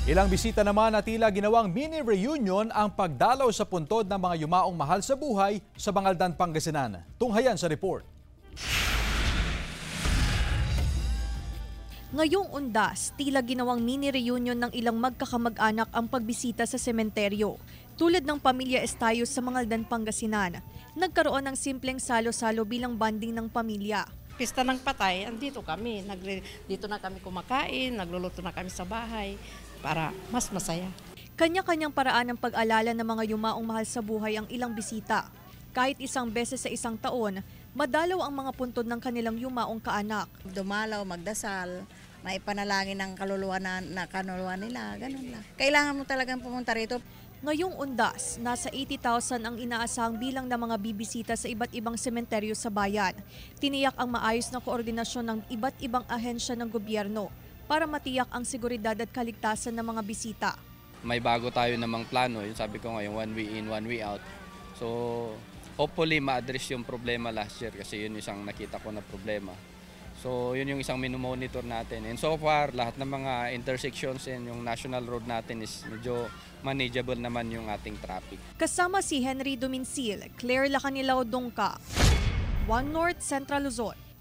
Ilang bisita naman na tila ginawang mini reunion ang pagdalaw sa puntod ng mga yumaong mahal sa buhay sa Bangaldan, Pangasinan. Tunghayan sa report. Ngayong Undas, tila ginawang mini reunion ng ilang magkakamag-anak ang pagbisita sa sementeryo. Tulad ng pamilya Estayos sa Bangaldan, Pangasinan, nagkaroon ng simpleng salo-salo bilang bonding ng pamilya. Pista ng patay, andito kami. Dito na kami kumakain, nagluluto na kami sa bahay para mas masaya. Kanya-kanyang paraan ng pag-alala ng mga yumaong mahal sa buhay ang ilang bisita. Kahit isang beses sa isang taon, madalaw ang mga puntod ng kanilang yumaong kaanak. Dumalaw, magdasal, maipanalangin ang kaluluwa na kanuluwa nila, ganun lang. Kailangan mo talagang pumunta rito. Ngayong Undas, nasa 80,000 ang inaasahang bilang ng mga bibisita sa iba't ibang sementeryo sa bayan. Tiniyak ang maayos na koordinasyon ng iba't ibang ahensya ng gobyerno para matiyak ang seguridad at kaligtasan ng mga bisita. May bago tayo namang plano, yung sabi ko ngayon, one way in, one way out. So hopefully ma-address yung problema last year kasi yun isang nakita ko na problema. So yun yung isang minu-monitor natin. And so far, lahat ng mga intersections and yung national road natin is medyo manageable naman yung ating traffic. Kasama si Henry Dominsil, Claire Lacanilao Dongka, One North Central Luzon.